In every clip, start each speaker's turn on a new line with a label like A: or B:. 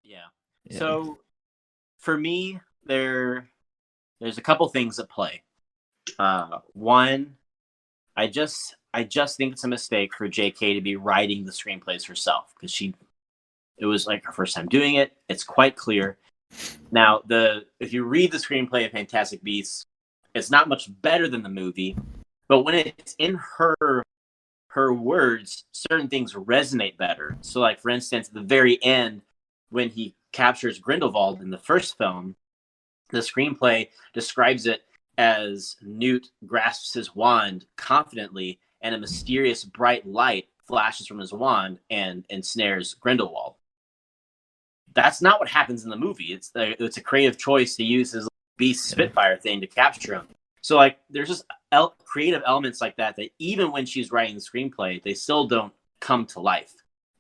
A: Yeah.
B: Yeah.
A: So for me, there's a couple things at play. One, I just think it's a mistake for J.K. to be writing the screenplays herself because it was like her first time doing it. It's quite clear. Now, the if you read the screenplay of Fantastic Beasts, it's not much better than the movie, but when it's in her words, certain things resonate better. So, like for instance, at the very end, when he captures Grindelwald in the first film, the screenplay describes it as Newt grasps his wand confidently, and a mysterious bright light flashes from his wand and ensnares Grindelwald. That's not what happens in the movie. It's a creative choice to use his beast Spitfire thing to capture him. So like, there's just creative elements like that even when she's writing the screenplay, they still don't come to life.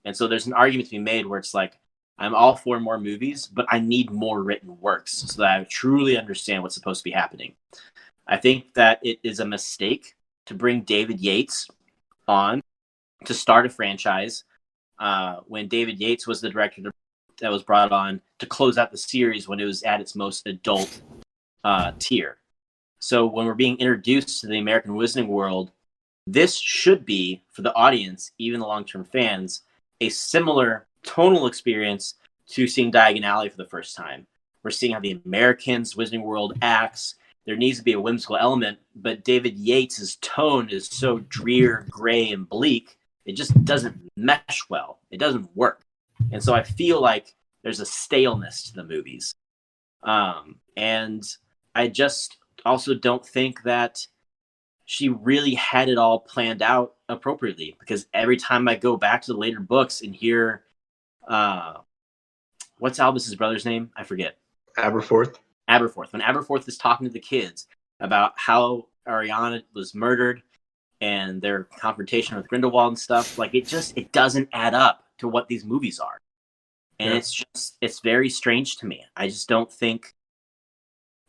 A: And so there's an argument to be made where it's like, I'm all for more movies, but I need more written works so that I truly understand what's supposed to be happening. I think that it is a mistake to bring David Yates on to start a franchise when David Yates was the director that was brought on to close out the series when it was at its most adult tier. So when we're being introduced to the American Wizarding World, this should be, for the audience, even the long-term fans, a similar tonal experience to seeing Diagon Alley for the first time. We're seeing how the Americans Wizarding World acts. There needs to be a whimsical element, but David Yates' tone is so drear, gray, and bleak, it just doesn't mesh well. It doesn't work. And so I feel like there's a staleness to the movies. And I just also don't think that she really had it all planned out appropriately, because every time I go back to the later books and hear what's Albus's brother's name? I forget.
C: Aberforth.
A: Aberforth. When Aberforth is talking to the kids about how Ariana was murdered and their confrontation with Grindelwald and stuff, like it doesn't add up to what these movies are. And it's very strange to me. I just don't think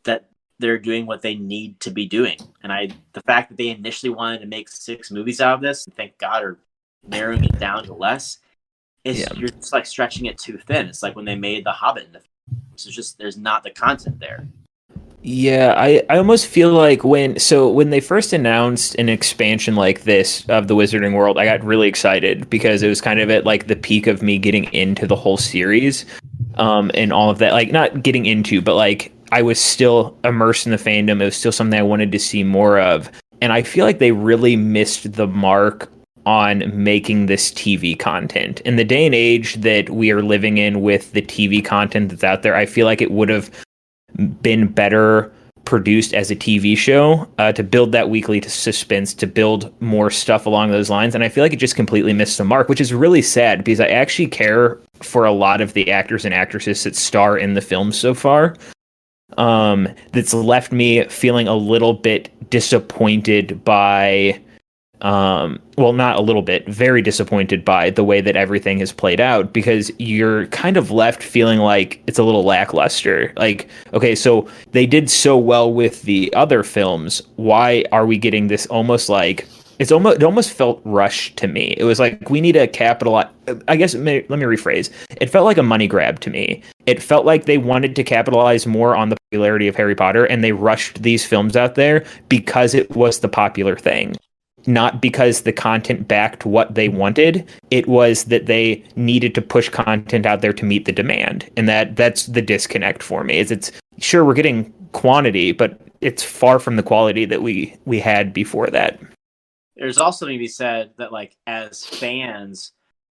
A: that they're doing what they need to be doing. And the fact that they initially wanted to make 6 movies out of this, and thank God are narrowing it down to less, you're just like stretching it too thin. It's like when they made The Hobbit. It's just, there's not the content there.
B: Yeah, I almost feel like when they first announced an expansion like this of the Wizarding World, I got really excited because it was kind of at like the peak of me getting into the whole series, and all of that. Like not getting into, but like I was still immersed in the fandom. It was still something I wanted to see more of, and I feel like they really missed the mark on making this TV content. In the day and age that we are living in with the TV content that's out there, I feel like it would have been better produced as a TV show to build that weekly suspense, to build more stuff along those lines. And I feel like it just completely missed the mark, which is really sad because I actually care for a lot of the actors and actresses that star in the film so far. That's left me feeling a little bit disappointed by well, not a little bit, very disappointed by the way that everything has played out, because you're kind of left feeling like it's a little lackluster. Like, okay, so they did so well with the other films. Why are we getting this almost like it almost felt rushed to me. It was like, we need to capitalize. I guess let me rephrase. It felt like a money grab to me. It felt like they wanted to capitalize more on the popularity of Harry Potter, and they rushed these films out there because it was the popular thing, not because the content backed what they wanted. It was that they needed to push content out there to meet the demand. And that's the disconnect for me. It's sure, we're getting quantity, but it's far from the quality that we had before that.
A: There's also something to be said that, like, as fans,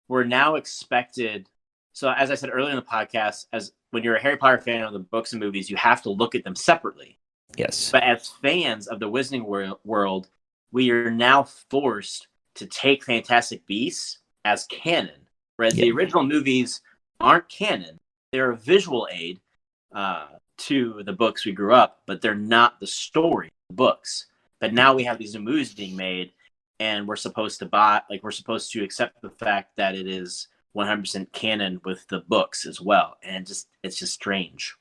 A: we're now expected. So as I said earlier in the podcast, as when you're a Harry Potter fan of the books and movies, you have to look at them separately.
B: Yes.
A: But as fans of the Wizarding world, we are now forced to take Fantastic Beasts as canon, whereas the original movies aren't canon. They're a visual aid to the books we grew up, but they're not the story of the books. But now we have these new movies being made, and we're supposed to accept the fact that it is 100% canon with the books as well. And it's just strange.